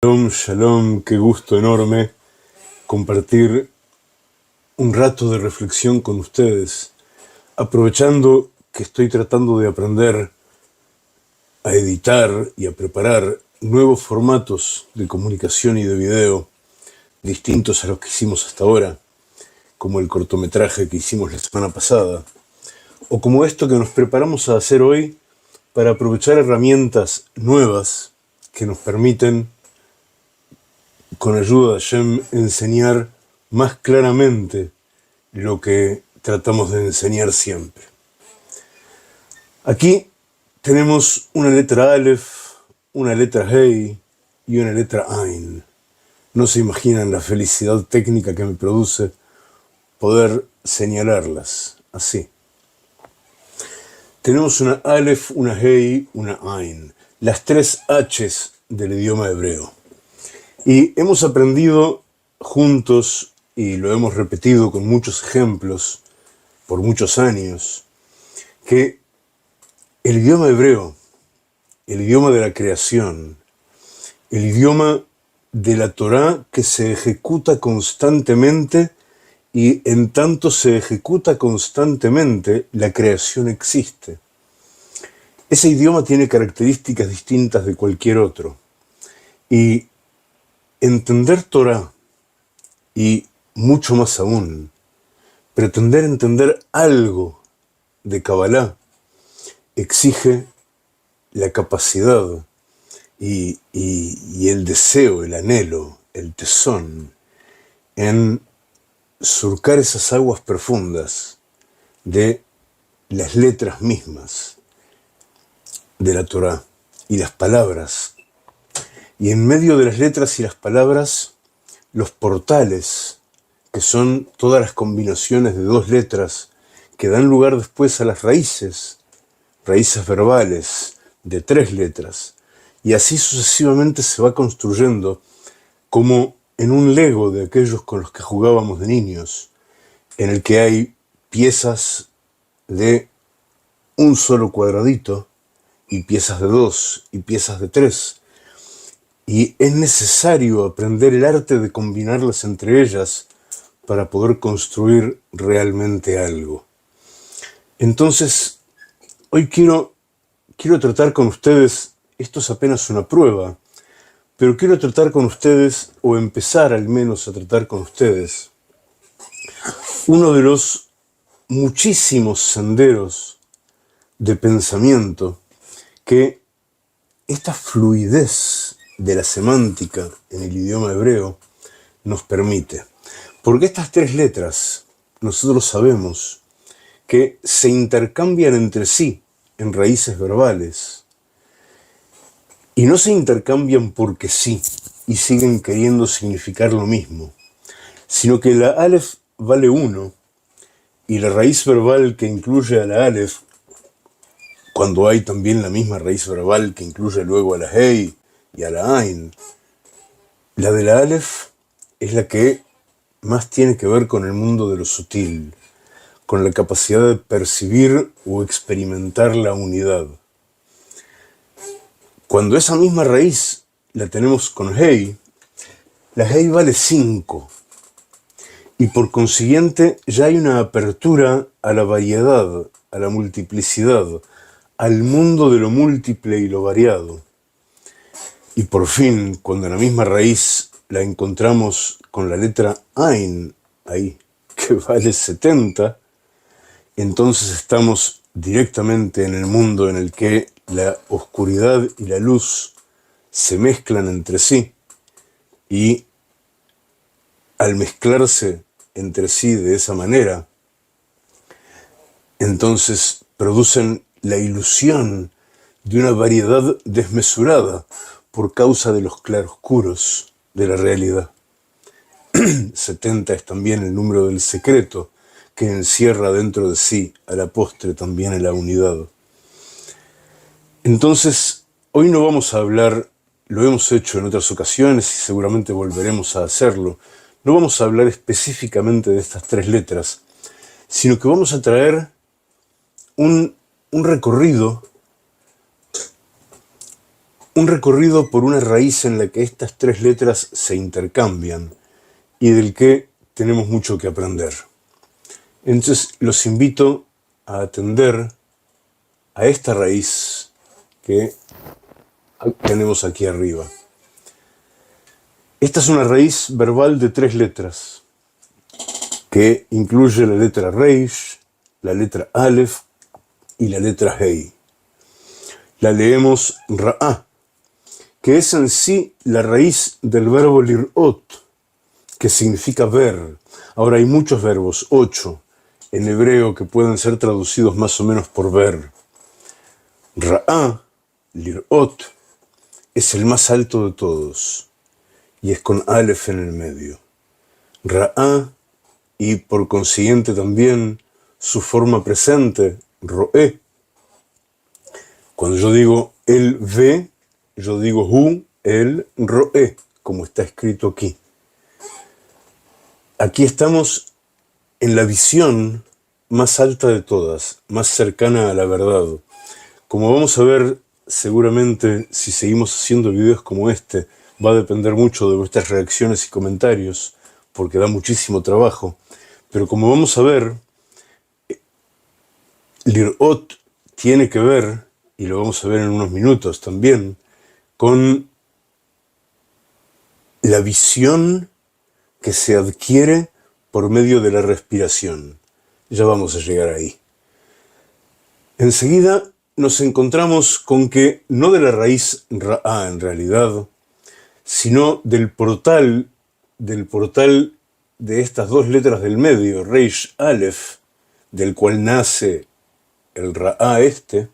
Shalom, shalom, qué gusto enorme compartir un rato de reflexión con ustedes, aprovechando que estoy tratando de aprender a editar y a preparar nuevos formatos de comunicación y de video distintos a los que hicimos hasta ahora, como el cortometraje que hicimos la semana pasada, o como esto que nos preparamos a hacer hoy para aprovechar herramientas nuevas que nos permiten, con ayuda de Hashem, enseñar más claramente lo que tratamos de enseñar siempre. Aquí tenemos una letra Aleph, una letra Hey y una letra Ain. No se imaginan la felicidad técnica que me produce poder señalarlas así. Tenemos una Aleph, una Hey, una Ain, las tres H's del idioma hebreo. Y hemos aprendido juntos, y lo hemos repetido con muchos ejemplos por muchos años, que el idioma hebreo, el idioma de la creación, el idioma de la Torá que se ejecuta constantemente, y en tanto se ejecuta constantemente, la creación existe. Ese idioma tiene características distintas de cualquier otro. Y entender Torá, y mucho más aún, pretender entender algo de Kabbalah, exige la capacidad y el deseo, el anhelo, el tesón en surcar esas aguas profundas de las letras mismas de la Torá y las palabras. Y en medio de las letras y las palabras, los portales, que son todas las combinaciones de dos letras que dan lugar después a las raíces verbales de tres letras. Y así sucesivamente se va construyendo como en un Lego de aquellos con los que jugábamos de niños, en el que hay piezas de un solo cuadradito, y piezas de dos, y piezas de tres. Y es necesario aprender el arte de combinarlas entre ellas para poder construir realmente algo. Entonces, hoy quiero tratar con ustedes, esto es apenas una prueba, pero quiero tratar con ustedes, o empezar al menos a tratar con ustedes, uno de los muchísimos senderos de pensamiento que esta fluidez de la semántica en el idioma hebreo nos permite. Porque estas tres letras, nosotros sabemos que se intercambian entre sí en raíces verbales, y no se intercambian porque sí, y siguen queriendo significar lo mismo, sino que la Aleph vale 1, y la raíz verbal que incluye a la Aleph, cuando hay también la misma raíz verbal que incluye luego a la Hey y a la Ain, la de la Aleph es la que más tiene que ver con el mundo de lo sutil, con la capacidad de percibir o experimentar la unidad. Cuando esa misma raíz la tenemos con Hey, la Hey vale 5, y por consiguiente ya hay una apertura a la variedad, a la multiplicidad, al mundo de lo múltiple y lo variado. Y por fin, cuando la misma raíz la encontramos con la letra Ain, ahí, que vale 70, entonces estamos directamente en el mundo en el que la oscuridad y la luz se mezclan entre sí, Y al mezclarse entre sí de esa manera, entonces producen la ilusión de una variedad desmesurada por causa de los claroscuros de la realidad. 70 es también el número del secreto que encierra dentro de sí a la postre también en la unidad. Entonces, hoy no vamos a hablar, lo hemos hecho en otras ocasiones y seguramente volveremos a hacerlo, no vamos a hablar específicamente de estas tres letras, sino que vamos a traer un recorrido por una raíz en la que estas tres letras se intercambian y del que tenemos mucho que aprender. Entonces los invito a atender a esta raíz que tenemos aquí arriba. Esta es una raíz verbal de tres letras que incluye la letra Reish, la letra Aleph y la letra Hei. La leemos Ra'á, que es en sí la raíz del verbo lir'ot, que significa ver. Ahora hay muchos verbos, 8, en hebreo que pueden ser traducidos más o menos por ver. Ra'á, lir'ot, es el más alto de todos, y es con Aleph en el medio. Ra'á, y por consiguiente también su forma presente, Ro'é. Cuando yo digo él ve, yo digo hu, él, Ro'é, como está escrito aquí. Aquí estamos en la visión más alta de todas, más cercana a la verdad. Como vamos a ver, seguramente, si seguimos haciendo videos como este, va a depender mucho de vuestras reacciones y comentarios, porque da muchísimo trabajo. Pero como vamos a ver, Lir'ot tiene que ver, y lo vamos a ver en unos minutos también, con la visión que se adquiere por medio de la respiración. Ya vamos a llegar ahí. Enseguida nos encontramos con que no de la raíz Ra'á en realidad, sino del portal de estas dos letras del medio, Reish Aleph, del cual nace el Ra'á este,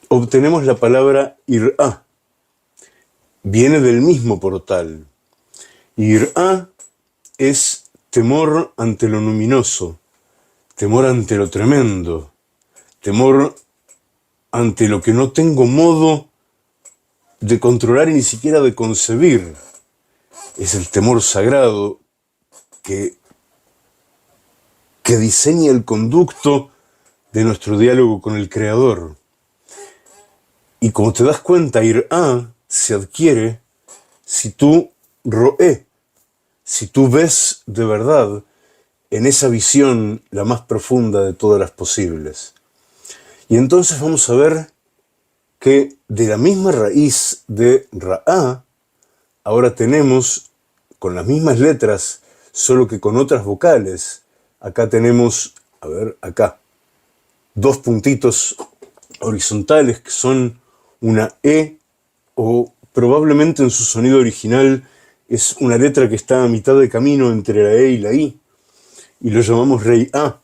obtenemos la palabra Ir'á. Viene del mismo portal. Ir'á es temor ante lo luminoso, temor ante lo tremendo, temor ante lo que no tengo modo de controlar y ni siquiera de concebir. Es el temor sagrado que diseña el conducto de nuestro diálogo con el Creador. Y como te das cuenta, Ir'á se adquiere si tú ro'é, si tú ves de verdad en esa visión la más profunda de todas las posibles. Y entonces vamos a ver que de la misma raíz de Ra'á, ahora tenemos, con las mismas letras, solo que con otras vocales, acá tenemos, a ver, acá, dos puntitos horizontales que son una E, o probablemente en su sonido original es una letra que está a mitad de camino entre la E y la I, y lo llamamos Rei-A.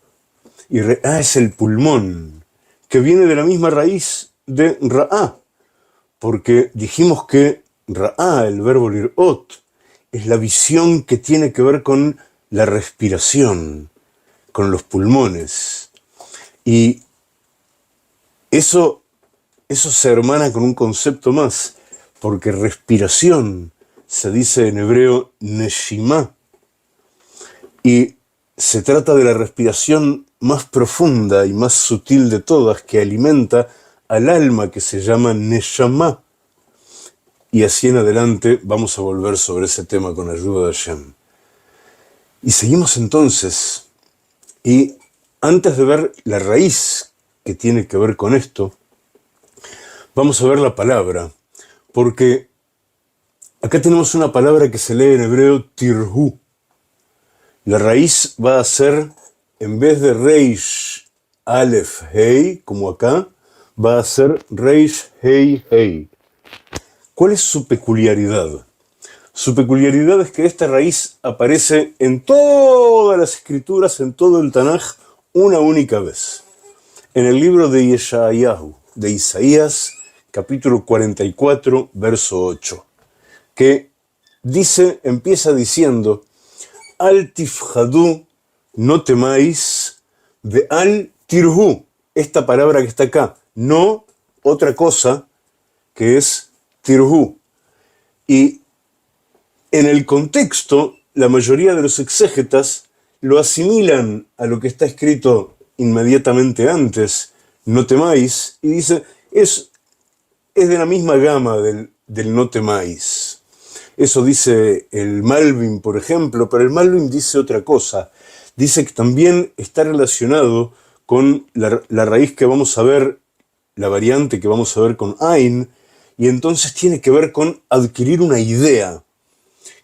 Y Re-A es el pulmón, que viene de la misma raíz de Ra'á, porque dijimos que Ra'á, el verbo lir'ot, es la visión que tiene que ver con la respiración, con los pulmones. Y eso se hermana con un concepto más, porque respiración se dice en hebreo neshima, y se trata de la respiración más profunda y más sutil de todas, que alimenta al alma, que se llama neshama. Y así en adelante vamos a volver sobre ese tema con ayuda de Hashem. Y seguimos entonces, y antes de ver la raíz que tiene que ver con esto, vamos a ver la palabra, porque acá tenemos una palabra que se lee en hebreo tirhu. La raíz va a ser, en vez de Reish Aleph Hei, como acá, va a ser Reish Hei Hei. ¿Cuál es su peculiaridad? Su peculiaridad es que esta raíz aparece en todas las escrituras, en todo el Tanaj, una única vez. En el libro de Yeshayahu, de Isaías, capítulo 44, verso 8, que empieza diciendo, Al tifjadu, no temáis, de al tirhu, esta palabra que está acá, no otra cosa que es tirhu. Y en el contexto, la mayoría de los exégetas lo asimilan a lo que está escrito inmediatamente antes, no temáis, y dice, es de la misma gama del no temáis. Eso dice el Malvin, por ejemplo, pero el Malvin dice otra cosa. Dice que también está relacionado con la raíz que vamos a ver, la variante que vamos a ver con Ain, y entonces tiene que ver con adquirir una idea,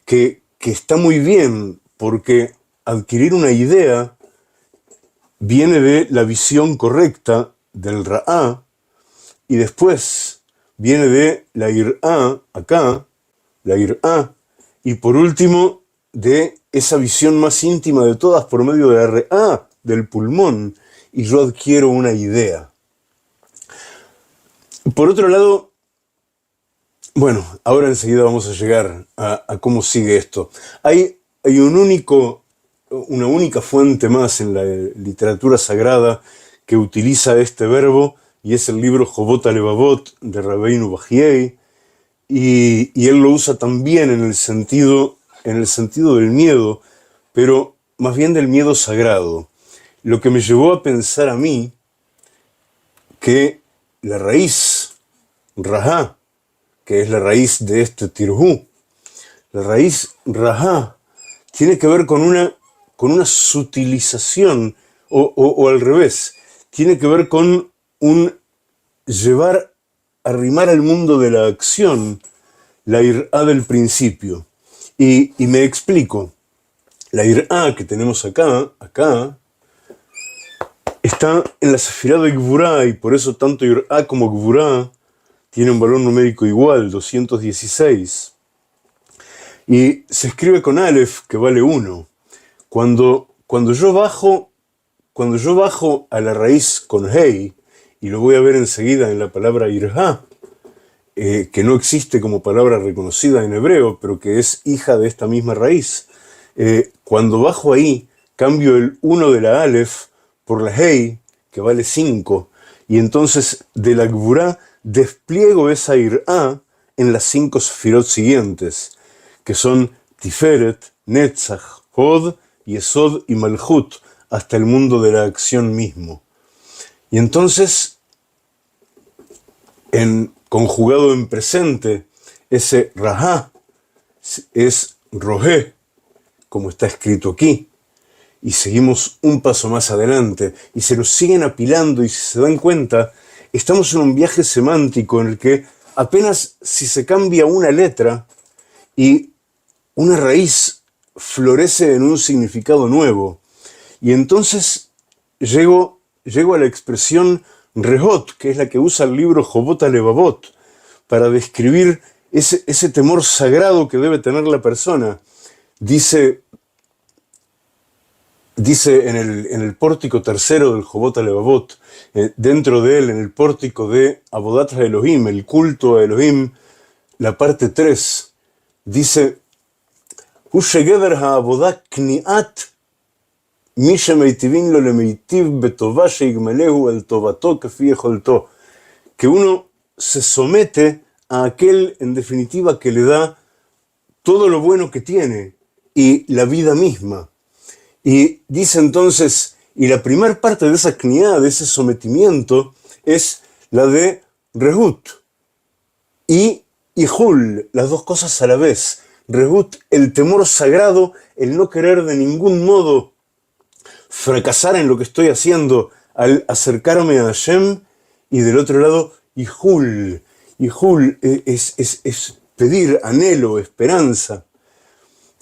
que está muy bien, porque adquirir una idea viene de la visión correcta del Ra'á, y después viene de la Ir'á, acá, la Ir'á, y por último de esa visión más íntima de todas por medio de la Re'á, del pulmón, y yo adquiero una idea. Por otro lado, bueno, ahora enseguida vamos a llegar a cómo sigue esto. Hay una única fuente más en la literatura sagrada que utiliza este verbo, y es el libro Jobot Alevavot de Rabbeinu Bahiei, y él lo usa también en el sentido del miedo, pero más bien del miedo sagrado. Lo que me llevó a pensar a mí que la raíz, Rahá, que es la raíz de este tirhu, la raíz Rahá, tiene que ver con una sutilización, o al revés, tiene que ver con un arrimar al mundo de la acción la Ir'á del principio. Y me explico. La Ir'á que tenemos acá, está en la Sefirá de Gvurá, y por eso tanto Ir'á como Gvurá tiene un valor numérico igual, 216. Y se escribe con Aleph, que vale 1. Cuando yo bajo a la raíz con Hei, y lo voy a ver enseguida en la palabra Ir'á, que no existe como palabra reconocida en hebreo, pero que es hija de esta misma raíz. Cuando bajo ahí, cambio el 1 de la Aleph por la Hei, que vale 5, y entonces de la Gvurá despliego esa Ir'á en las 5 sefirot siguientes, que son Tiferet, Netzach, Hod, Yesod y Malchut, hasta el mundo de la acción mismo. Y entonces, conjugado en presente, ese Rahá es Rohé, como está escrito aquí. Y seguimos un paso más adelante, y se nos siguen apilando, y si se dan cuenta, estamos en un viaje semántico en el que apenas si se cambia una letra y una raíz florece en un significado nuevo. Y entonces llego a la expresión Rehot, que es la que usa el libro Jobot Alevavot, para describir ese temor sagrado que debe tener la persona. Dice en el pórtico tercero del Jobot Alevavot, dentro de él, en el pórtico de Abodat Elohim, el culto a Elohim, la parte 3, dice, Hu shegeder ha'avodah kni'at mi shemeitivin lo lemeitiv betová sheigmelehu el tovato kefi yecholto, que uno se somete a aquel, en definitiva, que le da todo lo bueno que tiene y la vida misma. Y dice entonces, y la primera parte de esa kniá, de ese sometimiento, es la de Rehut y Hul, las dos cosas a la vez. Rehut, el temor sagrado, el no querer de ningún modo fracasar en lo que estoy haciendo al acercarme a Hashem, y del otro lado, Hul es pedir, anhelo, esperanza,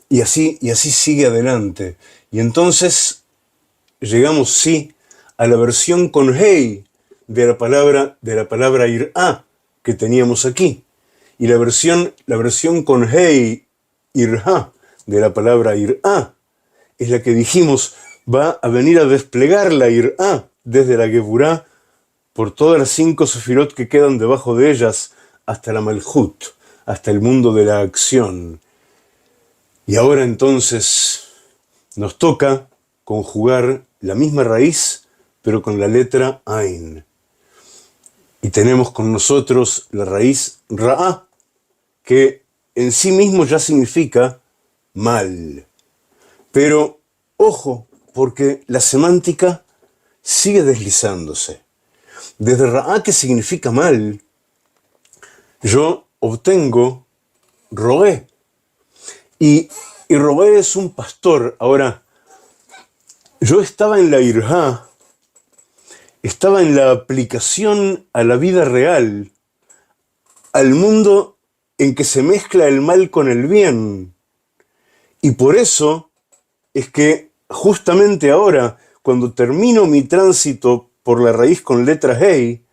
y así sigue adelante. Y entonces llegamos, sí, a la versión con Hei de la palabra Ir'á que teníamos aquí. Y la versión con Hey, Irha, de la palabra Irá, es la que dijimos va a venir a desplegar la Irá desde la Geburá por todas las 5 sefirot que quedan debajo de ellas hasta la Malhut, hasta el mundo de la acción. Y ahora entonces nos toca conjugar la misma raíz, pero con la letra Ain. Y tenemos con nosotros la raíz Ra'a, que en sí mismo ya significa mal. Pero, ojo, porque la semántica sigue deslizándose. Desde Ra'a, que significa mal, yo obtengo Roé. Y Roé es un pastor. Ahora, yo estaba en la Irha, estaba en la aplicación a la vida real, al mundo en que se mezcla el mal con el bien. Y por eso es que justamente ahora, cuando termino mi tránsito por la raíz con letra Hey,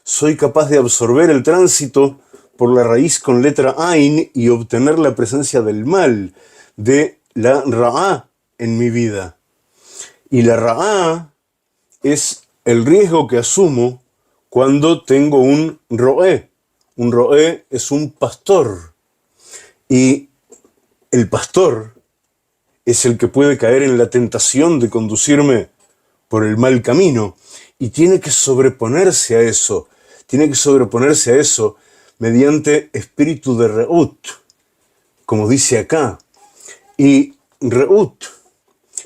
soy capaz de absorber el tránsito por la raíz con letra Ain y obtener la presencia del mal, de la Ra'a en mi vida. Y la Ra'a es el riesgo que asumo cuando tengo un Roé. Un Roé es un pastor. Y el pastor es el que puede caer en la tentación de conducirme por el mal camino. Y tiene que sobreponerse a eso. Tiene que sobreponerse a eso mediante espíritu de Reut, como dice acá. Y Reut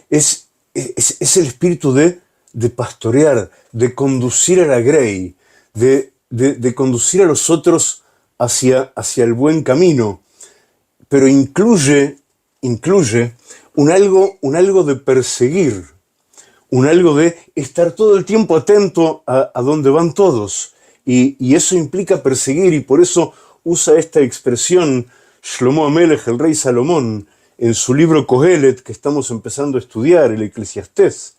es el espíritu de pastorear, de conducir a la grey, de conducir a los otros hacia el buen camino, pero incluye un algo de perseguir, un algo de estar todo el tiempo atento a dónde van todos, y eso implica perseguir, y por eso usa esta expresión Shlomo Amelech, el rey Salomón, en su libro Kohelet, que estamos empezando a estudiar, el Eclesiastés,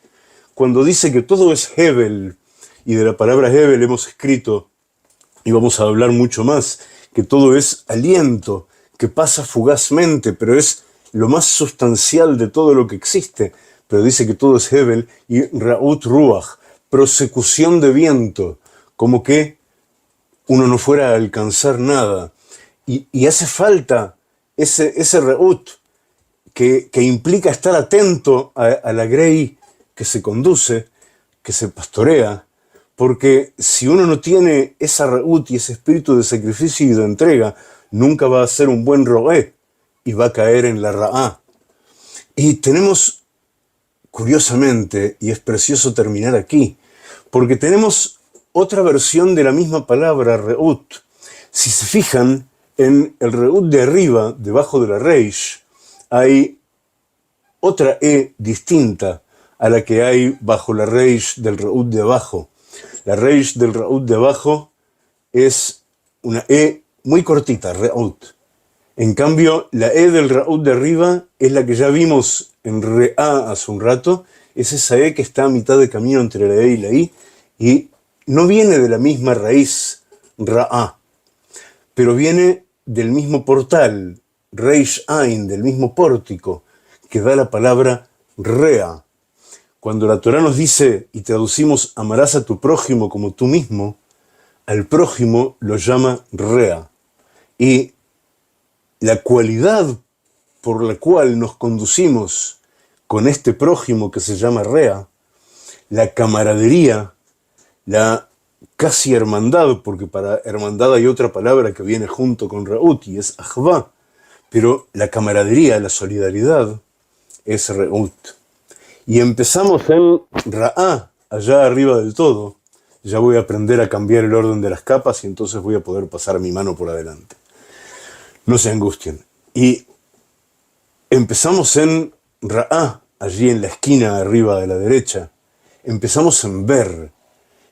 cuando dice que todo es Hebel, y de la palabra Hebel hemos escrito, y vamos a hablar mucho más, que todo es aliento, que pasa fugazmente, pero es lo más sustancial de todo lo que existe. Pero dice que todo es Hebel y Raut Ruach, prosecución de viento, como que uno no fuera a alcanzar nada. Y hace falta ese Raut que implica estar atento a la grey que se conduce, que se pastorea, porque si uno no tiene esa Raut y ese espíritu de sacrificio y de entrega, nunca va a ser un buen roé y va a caer en la Ra'a. Y tenemos, curiosamente, y es precioso terminar aquí, porque tenemos otra versión de la misma palabra Reut. Si se fijan, en el Reut de arriba, debajo de la Reish, hay otra E distinta a la que hay bajo la Reish del Reut de abajo. La Reish del Reut de abajo es una E muy cortita, Reut. En cambio, la E del Reut de arriba es la que ya vimos en Re'a hace un rato, es esa E que está a mitad de camino entre la E y la I, y no viene de la misma raíz, Ra'a, pero viene del mismo portal, Reish Ain, del mismo pórtico, que da la palabra Rea. Cuando la Torá nos dice, y traducimos, amarás a tu prójimo como tú mismo, al prójimo lo llama Rea. Y la cualidad por la cual nos conducimos con este prójimo que se llama Rea, la camaradería, la casi hermandad, porque para hermandad hay otra palabra que viene junto con Reut y es Ahvá, pero la camaradería, la solidaridad es Reut. Y empezamos en Ra'a, allá arriba del todo. Ya voy a aprender a cambiar el orden de las capas y entonces voy a poder pasar mi mano por adelante. No se angustien. Y empezamos en Ra'a, allí en la esquina arriba de la derecha. Empezamos en ver.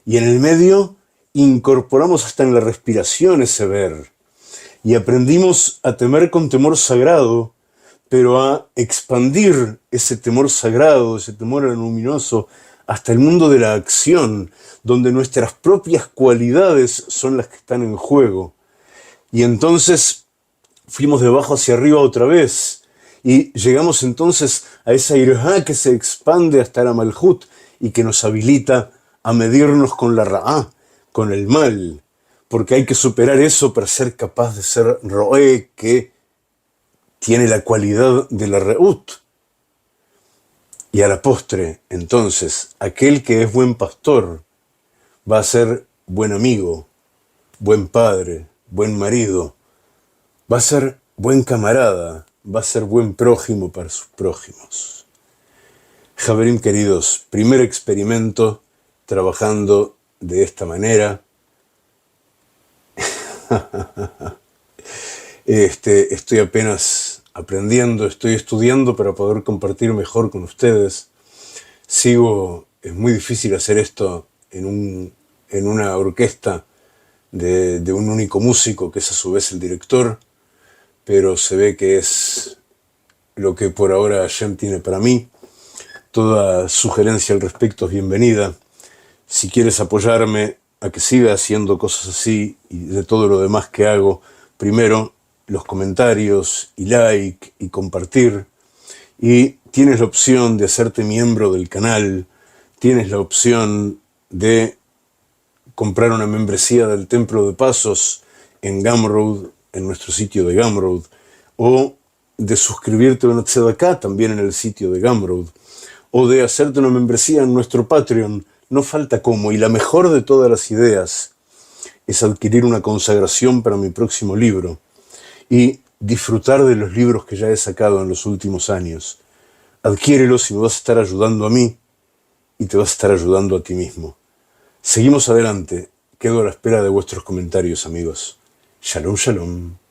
Y en el medio incorporamos hasta en la respiración ese ver. Y aprendimos a temer con temor sagrado, pero a expandir ese temor sagrado, ese temor luminoso, hasta el mundo de la acción, donde nuestras propias cualidades son las que están en juego. Y entonces fuimos de abajo hacia arriba otra vez. Y llegamos entonces a esa irja que se expande hasta la malhut y que nos habilita a medirnos con la ra'á, con el mal. Porque hay que superar eso para ser capaz de ser roé, que tiene la cualidad de la reut. Y a la postre, entonces, aquel que es buen pastor va a ser buen amigo, buen padre, buen marido, va a ser buen camarada, va a ser buen prójimo para sus prójimos. Javerim queridos, primer experimento trabajando de esta manera. Estoy apenas aprendiendo, estoy estudiando para poder compartir mejor con ustedes. Es muy difícil hacer esto en una orquesta de un único músico, que es a su vez el director, pero se ve que es lo que por ahora Hashem tiene para mí. Toda sugerencia al respecto es bienvenida. Si quieres apoyarme a que siga haciendo cosas así y de todo lo demás que hago, primero los comentarios y like y compartir. Y tienes la opción de hacerte miembro del canal, tienes la opción de comprar una membresía del Templo de Pasos en Gumroad, en nuestro sitio de Gumroad, o de suscribirte a una tzedaká también en el sitio de Gumroad, o de hacerte una membresía en nuestro Patreon. No falta cómo, y la mejor de todas las ideas es adquirir una consagración para mi próximo libro y disfrutar de los libros que ya he sacado en los últimos años. Adquiérelos y me vas a estar ayudando a mí y te vas a estar ayudando a ti mismo. Seguimos adelante. Quedo a la espera de vuestros comentarios, amigos. Shalom, shalom.